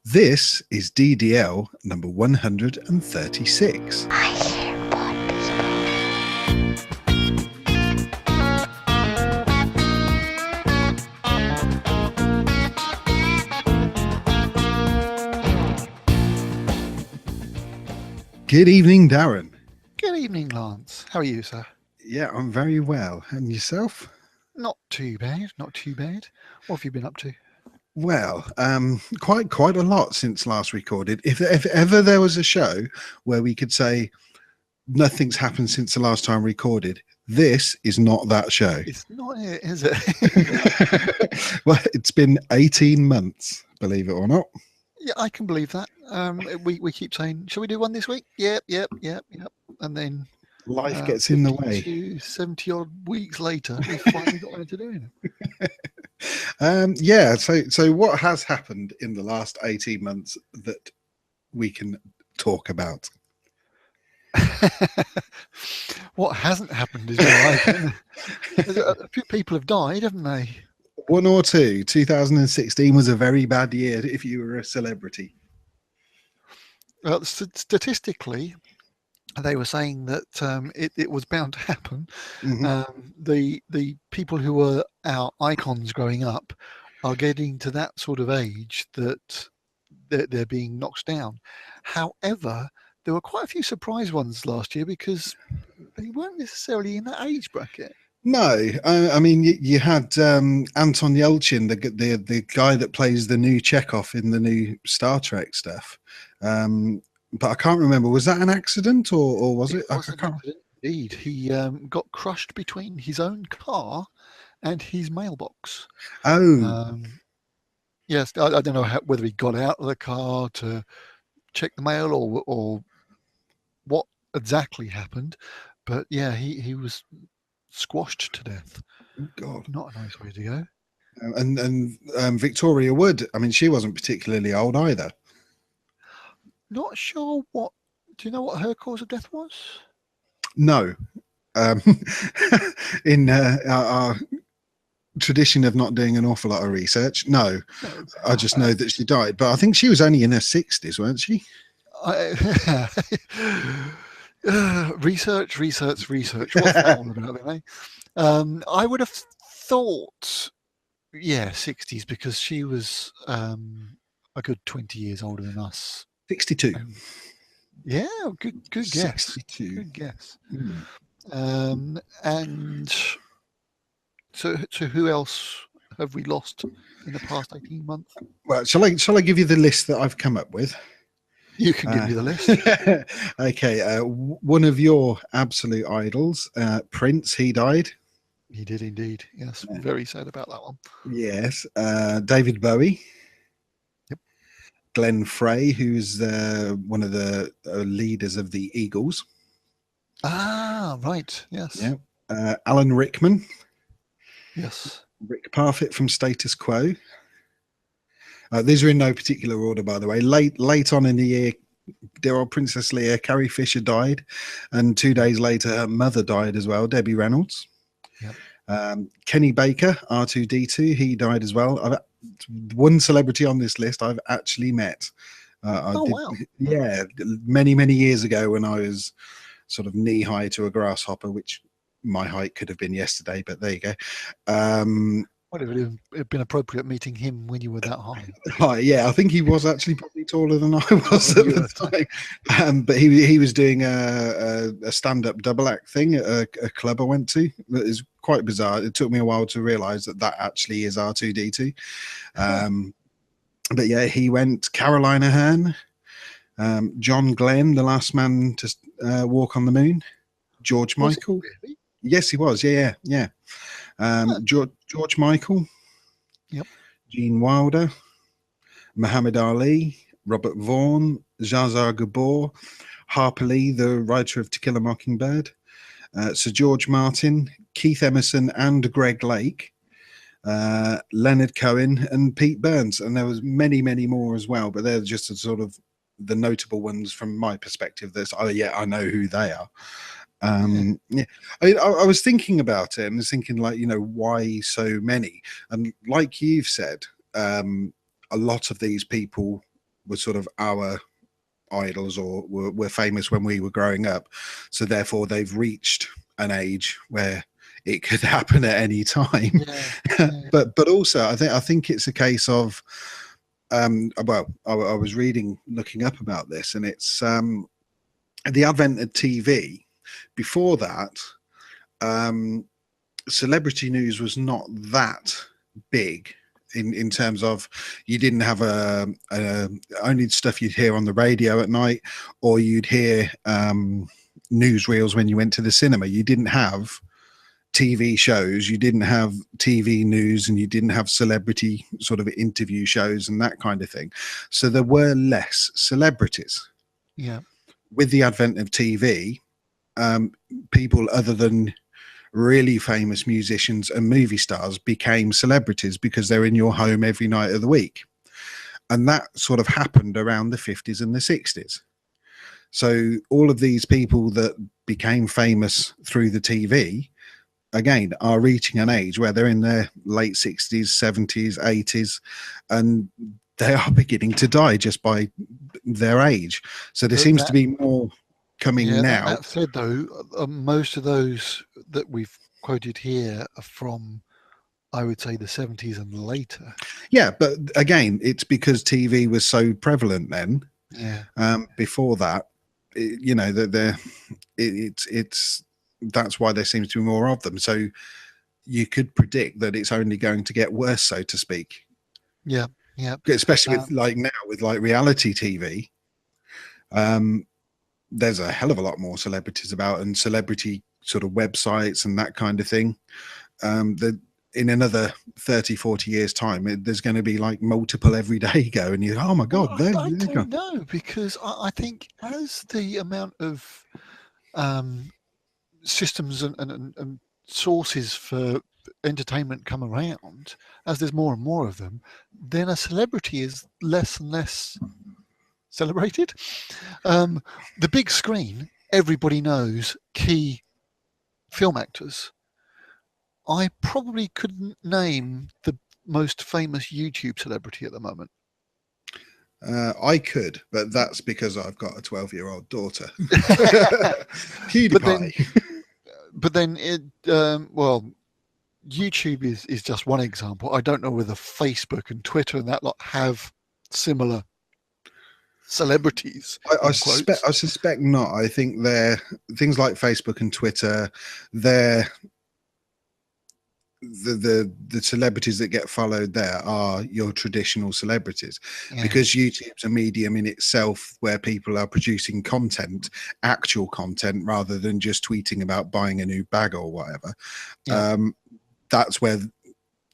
This is DDL number 136. Good evening, Darren. Good evening, Lance. How are you, sir? Yeah, I'm very well. And yourself? Not too bad, not too bad. What have you been up to? Well, quite a lot since last recorded. If ever there was a show where we could say nothing's happened since the last time recorded, this is not that show. It's not it, is it? Well, it's been 18 months, believe it or not. Yeah, I can believe that. We keep saying, shall we do one this week? Yep. And then Life gets in the way. 70 odd weeks later, we finally got around to doing it. Yeah, so what has happened in the last 18 months that we can talk about? What hasn't happened is a few people have died, haven't they? One or two. 2016 was a very bad year if you were a celebrity. Well, statistically, they were saying that it was bound to happen. Mm-hmm. The people who were our icons growing up are getting to that sort of age that they're being knocked down. However, there were quite a few surprise ones last year because they weren't necessarily in that age bracket. No, I mean you had Anton Yelchin, the guy that plays the new Chekhov in the new Star Trek stuff. But I can't remember. Was that an accident or was it? It was an accident indeed. He got crushed between his own car and his mailbox. Oh, yes. I don't know whether he got out of the car to check the mail or what exactly happened, but yeah, he was squashed to death. Oh, God, not a nice way to go. And Victoria Wood. I mean, she wasn't particularly old either. Not sure what. Do you know what her cause of death was? No. In our tradition of not doing an awful lot of research, no. I just know that she died, but I think she was only in her 60s, weren't she? Research. What's that all about, then, eh? I would have thought, 60s, because she was a good 20 years older than us. 62. Yeah, good guess. 62. Good guess. And so who else have we lost in the past 18 months? Well, shall I give you the list that I've come up with? You can give me the list. Okay, one of your absolute idols, Prince, he died. He did indeed. Yes, very sad about that one. Yes, David Bowie. Yep. Glenn Frey, who's one of the leaders of the Eagles. Ah, right. Yes. Yeah. Alan Rickman. Yes. Rick Parfitt from Status Quo. These are in no particular order, by the way. Late on in the year, dear old Princess Leia, Carrie Fisher died, and 2 days later, her mother died as well, Debbie Reynolds. Yep. Kenny Baker, R2D2, he died as well. One celebrity on this list I've actually met. Wow! Yeah, many years ago when I was sort of knee high to a grasshopper, which my height could have been yesterday, but there you go. Would it have been appropriate meeting him when you were that high? Yeah, I think he was actually probably taller than I was at the time. But he was doing a stand-up double act thing at a club I went to. It was quite bizarre. It took me a while to realise that actually is R2D2. But yeah, he went. Caroline Aherne, John Glenn, the last man to walk on the moon. George Michael. Really? Yes, he was. Yeah. George Michael. Yep. Gene Wilder. Muhammad Ali. Robert Vaughan. Zsa Zsa Gabor. Harper Lee, the writer of To Kill a Mockingbird. Sir George Martin. Keith Emerson and Greg Lake. Leonard Cohen and Pete Burns. And there was many more as well, but they're just a sort of the notable ones from my perspective. I know who they are. Yeah, I was thinking about it and was thinking, like, why so many? And like you've said, a lot of these people were sort of our idols or were famous when we were growing up. So therefore they've reached an age where it could happen at any time. Yeah, yeah, but also I think it's a case of well, I was looking up about this, and it's the advent of TV. Before that, celebrity news was not that big in terms of, you didn't have a only stuff you'd hear on the radio at night, or you'd hear newsreels when you went to the cinema. You didn't have TV shows, you didn't have TV news, and you didn't have celebrity sort of interview shows and that kind of thing. So there were less celebrities. yeah. With the advent of TV, people other than really famous musicians and movie stars became celebrities because they're in your home every night of the week. And that sort of happened around the 50s and the 60s. So all of these people that became famous through the TV, again, are reaching an age where they're in their late 60s, 70s, 80s, and they are beginning to die just by their age. So there seems to be more coming now. That said, though, most of those that we've quoted here are from, I would say, the 70s and later. Yeah, but again, it's because TV was so prevalent then. Yeah. Before that, you know, that it's that's why there seems to be more of them. So you could predict that it's only going to get worse, so to speak. Yeah, yeah. Especially with like now with like reality TV. There's a hell of a lot more celebrities about, and celebrity sort of websites and that kind of thing. That in another 30, 40 years time, there's going to be like multiple every day go, and you, oh my God. Well, I don't know, because I think as the amount of systems and sources for entertainment come around, as there's more and more of them, then a celebrity is less and less celebrated. The big screen, everybody knows key film actors. I probably couldn't name the most famous YouTube celebrity at the moment. I could, but that's because I've got a 12-year-old daughter. PewDiePie. But then it, well, YouTube is just one example. I don't know whether Facebook and Twitter and that lot have similar celebrities. I suspect not. I think they're things like Facebook and Twitter. They're the celebrities that get followed there are your traditional celebrities, because YouTube's a medium in itself where people are producing content, actual content, rather than just tweeting about buying a new bag or whatever. That's where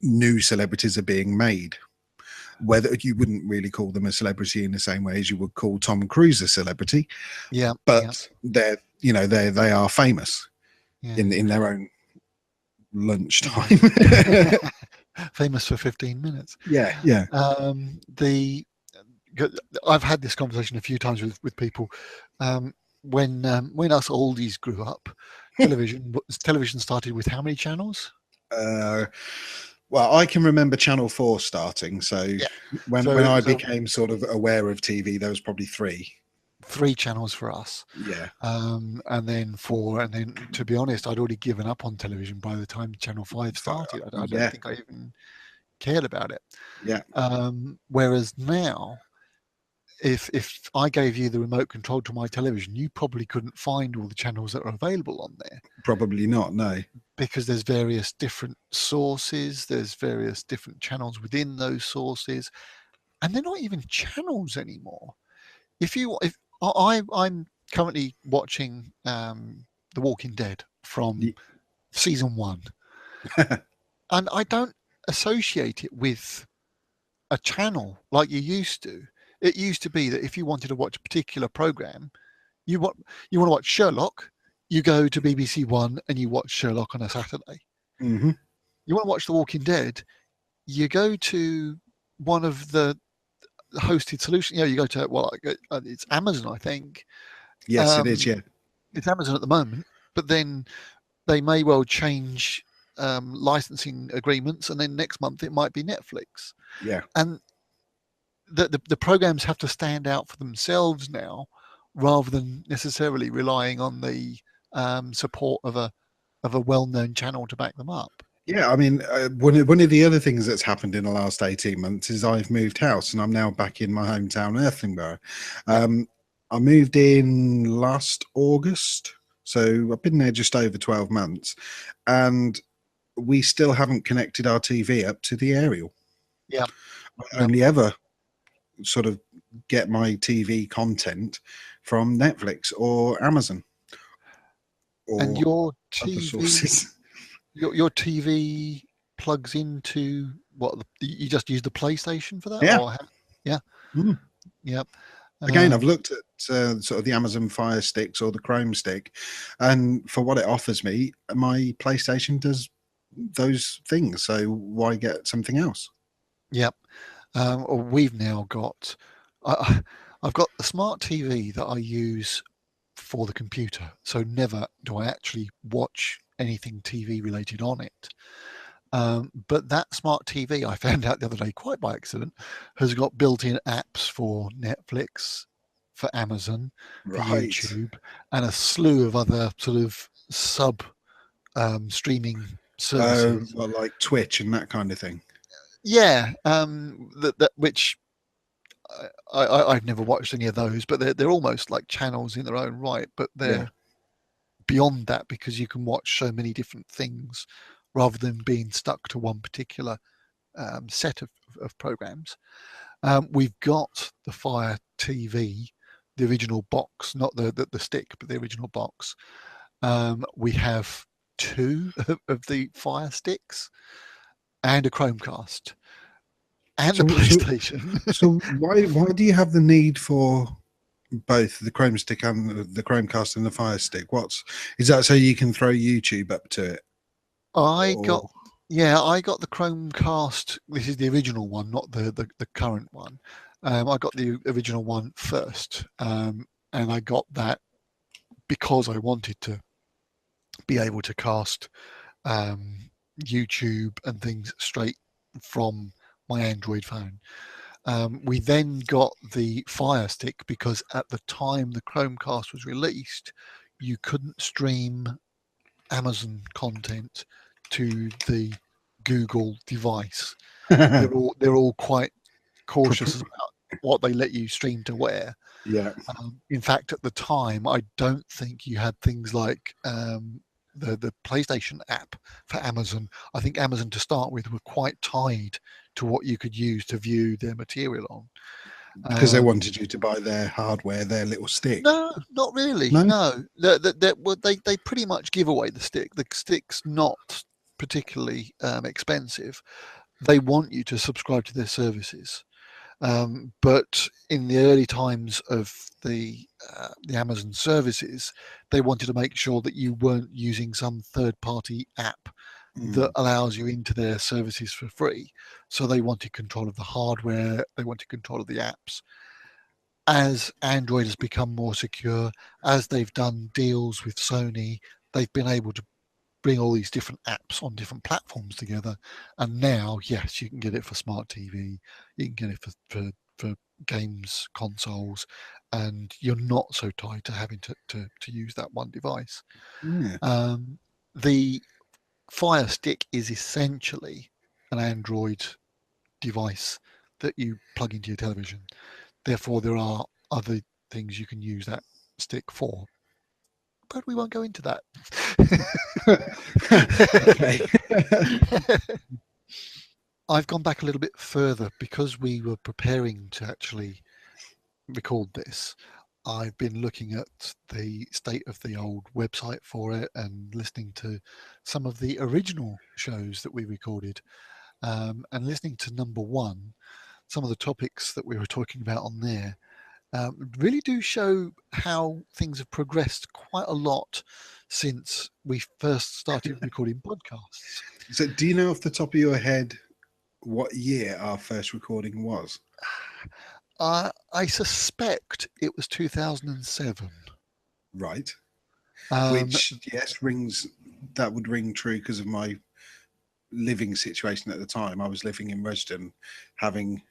new celebrities are being made. Whether you wouldn't really call them a celebrity in the same way as you would call Tom Cruise a celebrity, but they're, you know, they are famous in their own lunchtime. Famous for 15 minutes. I've had this conversation a few times with people. When us oldies grew up, television started with how many channels? Well, I can remember Channel 4 starting. So when I became sort of aware of TV, there was probably three channels for us. And then 4, and then, to be honest, I'd already given up on television by the time Channel 5 started. I don't think I even cared about it. Whereas now, if I gave you the remote control to my television, you probably couldn't find all the channels that are available on there. Probably not, no. Because there's various different sources, there's various different channels within those sources, and they're not even channels anymore. I'm currently watching The Walking Dead from season 1, and I don't associate it with a channel like you used to. It used to be that if you wanted to watch a particular program, you want to watch Sherlock, you go to BBC One and you watch Sherlock on a Saturday. You want to watch The Walking Dead, you go to one of the hosted solutions. You go to, it's Amazon, I think. Yes, it is. It's Amazon at the moment, but then they may well change licensing agreements, and then next month it might be Netflix. And the programs have to stand out for themselves now, rather than necessarily relying on the support of a well-known channel to back them up. Yeah, I mean, one of the other things that's happened in the last 18 months is I've moved house and I'm now back in my hometown, Earthlingburgh. Yep. I moved in last August, so I've been there just over 12 months, and we still haven't connected our TV up to the aerial. Yep. I Yep. only ever sort of get my TV content from Netflix or Amazon And or your other TV, sources. your TV plugs into what? You just use the PlayStation for that, Yeah. or yeah, Mm. yep. Again, I've looked at sort of the Amazon Fire Sticks or the Chrome Stick, and for what it offers me, my PlayStation does those things. So why get something else? Yep. We've now got. I've got a smart TV that I use for the computer, so never do I actually watch anything TV related on it. But that smart TV, I found out the other day, quite by accident, has got built-in apps for Netflix, for Amazon, for Right. YouTube, and a slew of other sort of sub streaming services. Well, like Twitch and that kind of thing. Yeah, that which I've never watched any of those, but they're almost like channels in their own right. But Yeah. they're beyond that because you can watch so many different things rather than being stuck to one particular set of programs. We've got the Fire TV, the original box, not the stick, but the original box. We have two of the Fire Sticks and a Chromecast and the So, so, PlayStation. so why do you have the need for both the Chrome Stick and the Chromecast and the Fire Stick? Is that so you can throw YouTube up to it? I got Or I got the Chromecast. This is the original one, not the current one. I got the original one first, and I got that because I wanted to be able to cast YouTube and things straight from my Android phone. We then got the Fire Stick because at the time the Chromecast was released, you couldn't stream Amazon content to the Google device. They're all quite cautious about what they let you stream to where. yeah. In fact, at the time, I don't think you had things like the PlayStation app for Amazon. I think Amazon to start with were quite tied to what you could use to view their material on. Because they wanted you to buy their hardware, their little stick. No, not really. No? No, they pretty much give away the stick. The stick's not particularly expensive. They want you to subscribe to their services. But in the early times of the Amazon services, they wanted to make sure that you weren't using some third-party app that allows you into their services for free. So they wanted control of the hardware, they wanted control of the apps. As Android has become more secure, as they've done deals with Sony, they've been able to bring all these different apps on different platforms together. And now, yes, you can get it for smart TV, you can get it for games consoles, and you're not so tied to having to use that one device. Yeah. The Fire Stick is essentially an Android device that you plug into your television. Therefore, there are other things you can use that stick for, but we won't go into that. Okay. I've gone back a little bit further because we were preparing to actually record this. I've been looking at the state of the old website for it and listening to some of the original shows that we recorded, and listening to number one. Some of the topics that we were talking about on there really do show how things have progressed quite a lot since we first started recording podcasts. So, do you know off the top of your head what year our first recording was? I suspect it was 2007. Right. Um, Which, yes, that would ring true because of my living situation at the time. I was living in Rusden, having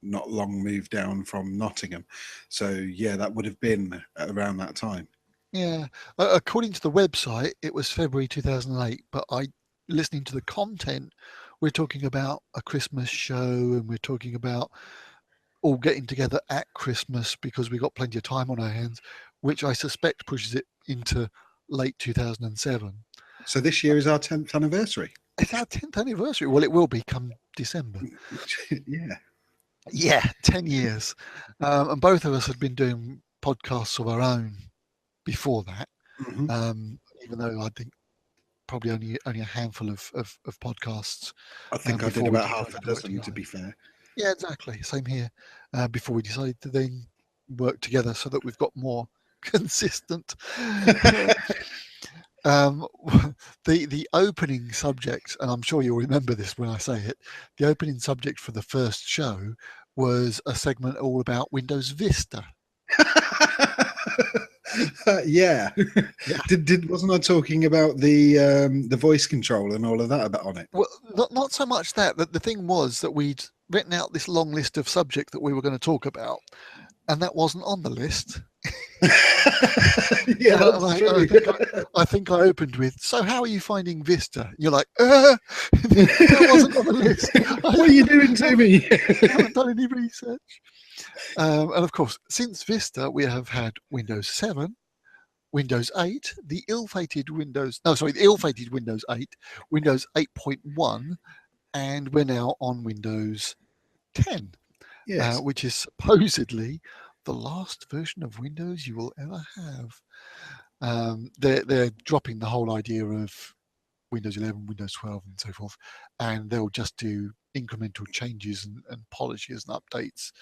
not long moved down from Nottingham. So yeah, that would have been around that time. Yeah. According to the website, it was February 2008, but listening to the content, we're talking about a Christmas show, and we're talking about all getting together at Christmas because we've got plenty of time on our hands, which I suspect pushes it into late 2007. So this year is our 10th anniversary. It's our 10th anniversary. Well, it will be come December. Yeah. Yeah, 10 years. And both of us had been doing podcasts of our own before that, even though I think probably only a handful of podcasts. I think I did before we about half decided a to work dozen, to together. be fair. Yeah, exactly. Same here. Before we decided to then work together so that we've got more consistent. The opening subject, and I'm sure you'll remember this when I say it, the opening subject for the first show was a segment all about Windows Vista. Yeah. Wasn't I talking about the voice control and all of that on it? Well, not so much that. The thing was that we'd written out this long list of subjects that we were going to talk about, and that wasn't on the list. Yeah, that's true. I think I opened with, "So how are you finding Vista?" And you're like, that wasn't on the list. What are you doing to me? I haven't done any research. And of course, since Vista, we have had Windows 7, Windows 8, the ill-fated Windows 8, Windows 8.1, and we're now on Windows 10, Yes. which is supposedly the last version of Windows you will ever have. They're dropping the whole idea of Windows 11, Windows 12, and so forth, and they'll just do incremental changes and polishes and updates.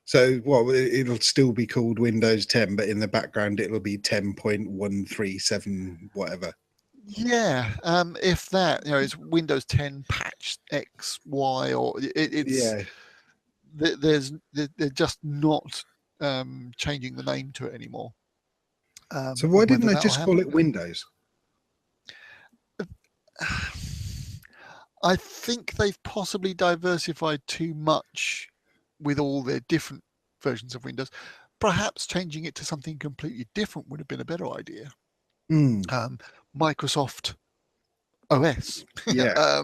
So, it'll still be called Windows 10, but in the background it'll be 10.137 whatever. Yeah, if that, it's Windows 10 patch X, Y, or it's they're just not changing the name to it anymore. So why didn't they just call it Windows? I think they've possibly diversified too much with all their different versions of Windows. Perhaps changing it to something completely different would have been a better idea. Microsoft OS. Yeah.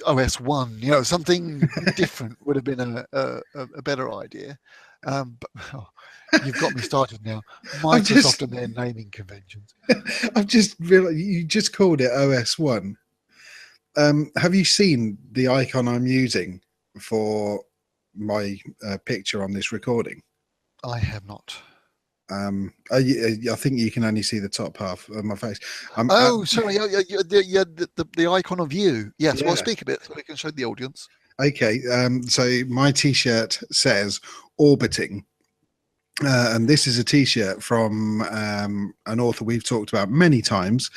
OS 1, something different would have been a better idea. But you've got me started now. Microsoft and their naming conventions. I've just realized you just called it OS 1. Have you seen the icon I'm using for my picture on this recording? I have not. I think you can only see the top half of my face. Sorry. The icon of you. Yes. Yeah. Well, speak a bit so we can show the audience. Okay. So my T-shirt says "orbiting," and this is a T-shirt from an author we've talked about many times,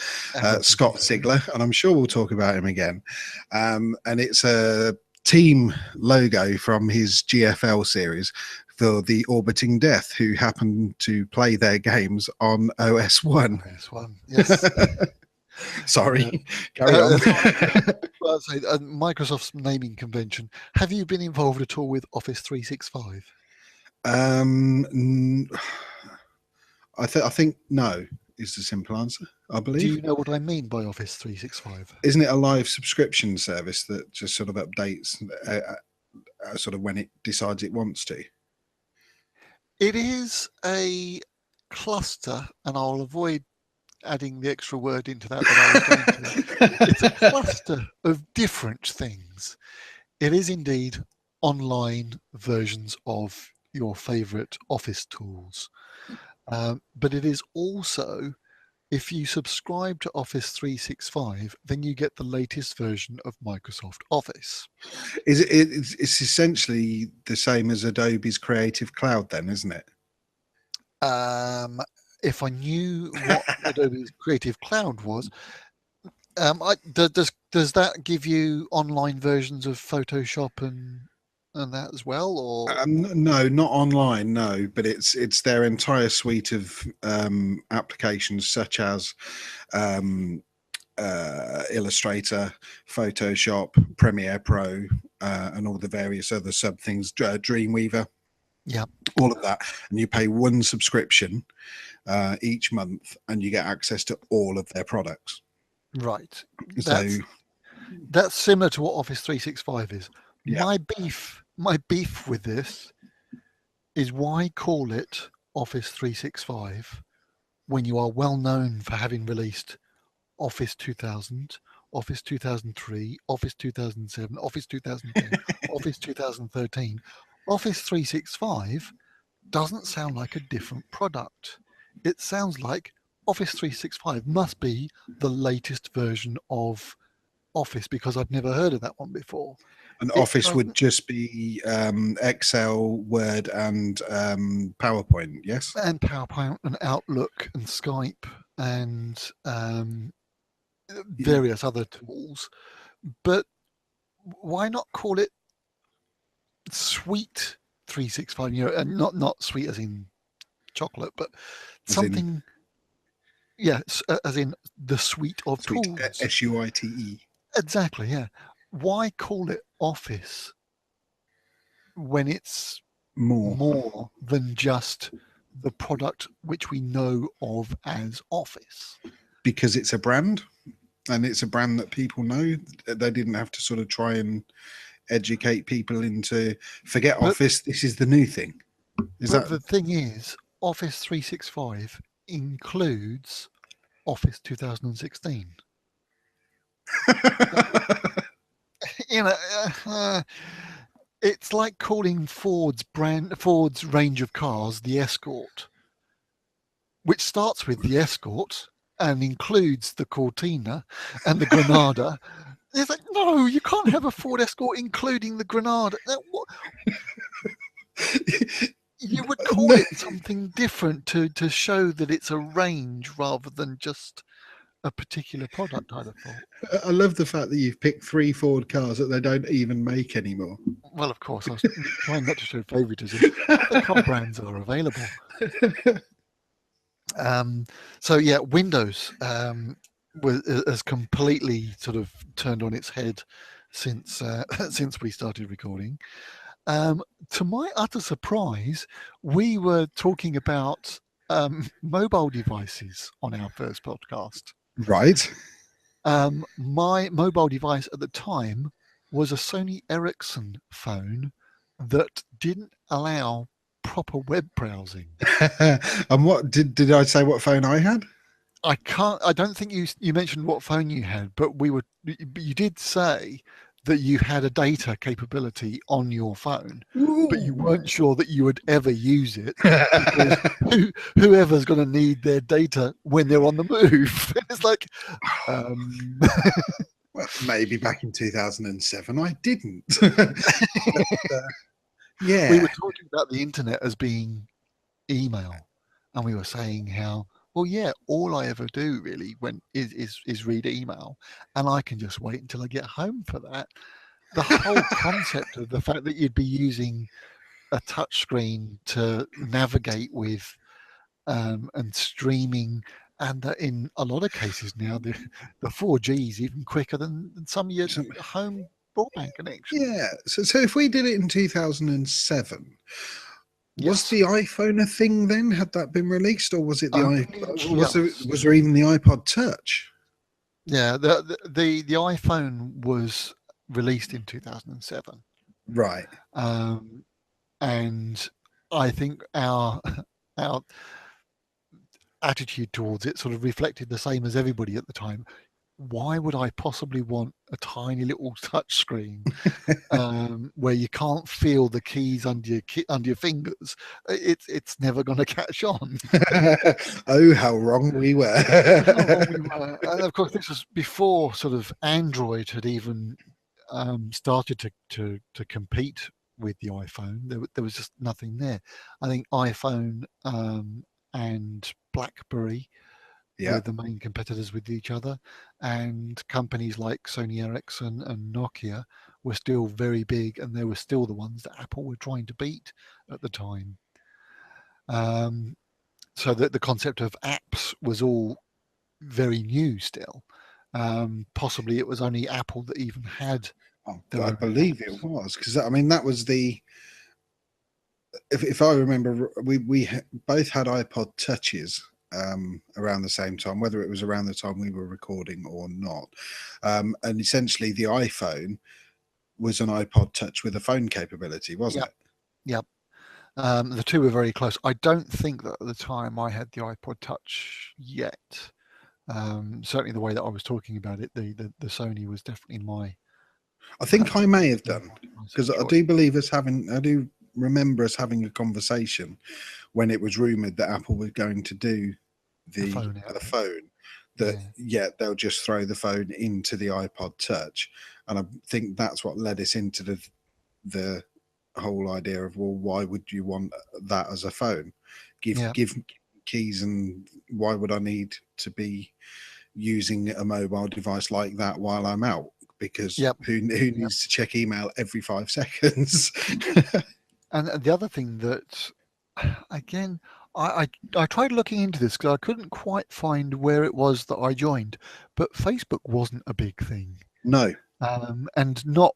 Scott Sigler, and I'm sure we'll talk about him again. And it's a team logo from his GFL series for the Orbiting Death, who happen to play their games on OS 1. OS 1, yes. Sorry, carry on. Well, so, Microsoft's naming convention. Have you been involved at all with Office 365? I think no is the simple answer, I believe. Do you know what I mean by Office 365? Isn't it a live subscription service that just sort of updates sort of when it decides it wants to? It is a cluster, and I'll avoid adding the extra word into that I was going to. It's a cluster of different things. It is indeed online versions of your favorite Office tools. But it is also, if you subscribe to Office 365, then you get the latest version of Microsoft Office. It's essentially the same as Adobe's Creative Cloud then, isn't it? If I knew what Adobe's Creative Cloud was, does that give you online versions of Photoshop and that as well, or no, not online, no, but it's their entire suite of applications, such as Illustrator, Photoshop, Premiere Pro, and all the various other sub things, Dreamweaver, Yeah. all of that. And you pay one subscription each month, and you get access to all of their products. Right. So That's similar to what Office 365 is. Yeah. My beef with this is, why call it Office 365 when you are well known for having released Office 2000, Office 2003, Office 2007, Office 2010, Office 2013. Office 365 doesn't sound like a different product. It sounds like Office 365 must be the latest version of Office, because I've never heard of that one before. An It Office would doesn't- just be Excel, Word, and PowerPoint, yes? and PowerPoint and Outlook and Skype and various other tools. But why not call it Suite 365? And not sweet as in chocolate, but As in something. Yes, as in the suite of Suite, tools. SUITE. Exactly. Yeah. Why call it Office when it's more than just the product which we know of as Office? Because it's a brand, and it's a brand that people know. They didn't have to sort of try and educate people into forget Office. This is the new thing. The thing is, Office 365 includes Office 2016. You know, it's like calling Ford's range of cars the Escort, which starts with the Escort and includes the Cortina and the Granada. It's like, no, you can't have a Ford Escort including the Granada. You would call it something different to show that it's a range rather than just a particular product, I'd have thought. I love the fact that you've picked 3 Ford cars that they don't even make anymore. Well, of course, I was trying not to show favoritism. Other car brands are available. So yeah, Windows has completely sort of turned on its head since since we started recording. To my utter surprise, we were talking about mobile devices on our first podcast. Right. My mobile device at the time was a Sony Ericsson phone that didn't allow proper web browsing. And what did I say what phone I had? I don't think you mentioned what phone you had, but you did say that you had a data capability on your phone. Ooh. But you weren't sure that you would ever use it, because whoever's going to need their data when they're on the move? It's like, well, maybe back in 2007 I didn't. But, yeah, we were talking about the internet as being email, and we were saying how, well, yeah, all I ever do really is read email, and I can just wait until I get home for that. The whole concept of the fact that you'd be using a touch screen to navigate with and streaming, and that in a lot of cases now the 4G is even quicker than some of your home broadband connections. Yeah. So if we did it in 2007, was Yes. the iPhone a thing then? Had that been released, or was it the Yes. was there even the iPod Touch? Yeah, the iPhone was released in 2007. Right. And I think our attitude towards it sort of reflected the same as everybody at the time. Why would I possibly want a tiny little touch screen where you can't feel the keys under your fingers? It's never going to catch on. Oh, how wrong we were. How wrong we were. And of course, this was before sort of Android had even started to compete with the iPhone. There was just nothing there. I think iPhone and BlackBerry were the main competitors with each other, and companies like Sony Ericsson and Nokia were still very big, and they were still the ones that Apple were trying to beat at the time. So that the concept of apps was all very new still. Possibly it was only Apple that even had their I own believe it was, because I mean that was the. If I remember, we both had iPod touches around the same time, whether it was around the time we were recording or not. And essentially, the iPhone was an iPod touch with a phone capability, wasn't Yep, it? yep. The two were very close. I don't think that at the time I had the iPod Touch yet. Certainly, the way that I was talking about it, the Sony was definitely my. I think I may have my done, because I choice. do believe I do remember us having a conversation when it was rumored that Apple was going to do The phone the out. phone, that they'll just throw the phone into the iPod Touch, and I think that's what led us into the whole idea of, well, why would you want that as a phone? Give keys, and why would I need to be using a mobile device like that while I'm out? Because who needs to check email every 5 seconds? And the other thing that, again, I tried looking into this because I couldn't quite find where it was that I joined, but Facebook wasn't a big thing. No. And not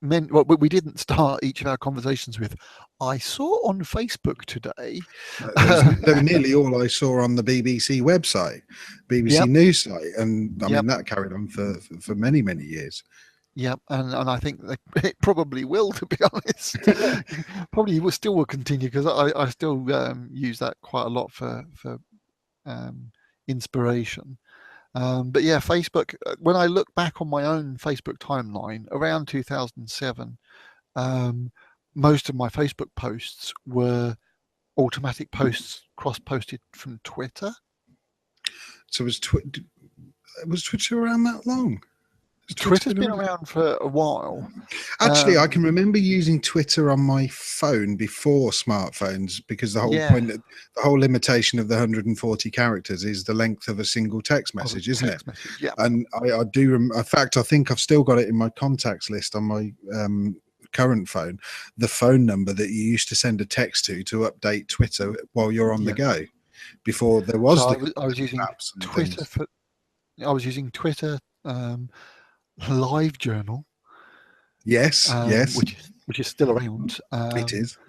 meant. Well, we didn't start each of our conversations with, "I saw on Facebook today." They were nearly all I saw on the BBC website, BBC News site, and I mean that carried on for many years. Yep, and I think it probably will, to be honest. Probably still will continue, because I still use that quite a lot for inspiration. But yeah, Facebook, when I look back on my own Facebook timeline around 2007, most of my Facebook posts were automatic posts cross-posted from Twitter. So was Twitter around that long? Twitter's been around for a while. Actually, I can remember using Twitter on my phone before smartphones, because the whole the whole limitation of the 140 characters is the length of a single text message, isn't it? Yeah. And I do. In fact, I think I've still got it in my contacts list on my current phone. The phone number that you used to send a text to update Twitter while you're on the go. Before there was I was using Twitter for. I was using Twitter. Live Journal, yes, which is still around. It is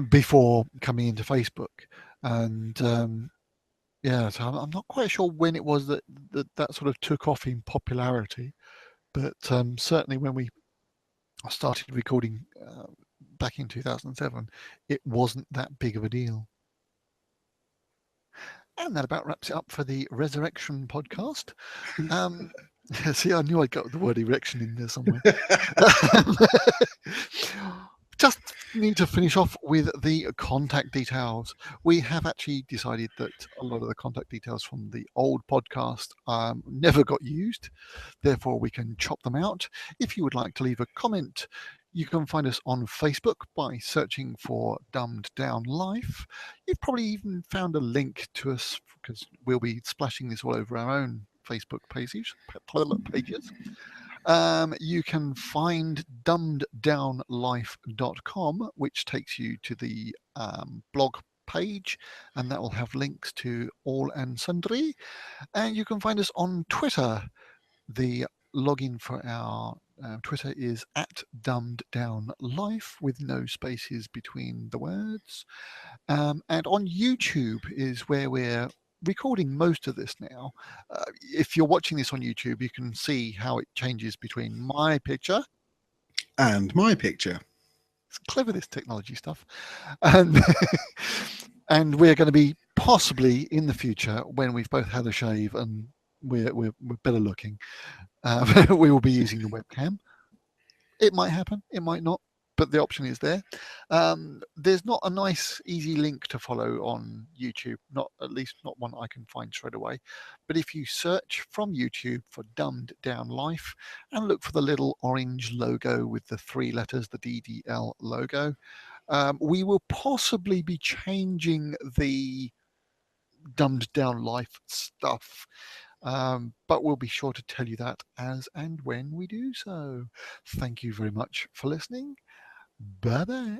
before coming into Facebook, and so I'm not quite sure when it was that sort of took off in popularity, but certainly when we started recording back in 2007, it wasn't that big of a deal. And that about wraps it up for the Resurrection podcast. See, I knew I'd got the word erection in there somewhere. Just need to finish off with the contact details. We have actually decided that a lot of the contact details from the old podcast never got used. Therefore, we can chop them out. If you would like to leave a comment, you can find us on Facebook by searching for Dumbed Down Life. You've probably even found a link to us, because we'll be splashing this all over our own Facebook pages. You can find dumbeddownlife.com, which takes you to the blog page, and that will have links to all and sundry. And you can find us on Twitter. The login for our Twitter is @dumbeddownlife, with no spaces between the words. And on YouTube is where we're recording most of this now. If you're watching this on YouTube, you can see how it changes between my picture and my picture. It's clever, this technology stuff. And and we're going to be possibly in the future, when we've both had a shave and we're better looking, we will be using the webcam. It might happen, it might not, but the option is there. There's not a nice, easy link to follow on YouTube, at least not one I can find straight away. But if you search from YouTube for Dumbed Down Life and look for the little orange logo with the 3 letters, the DDL logo, we will possibly be changing the Dumbed Down Life stuff. But we'll be sure to tell you that as and when we do so. Thank you very much for listening. Bye-bye.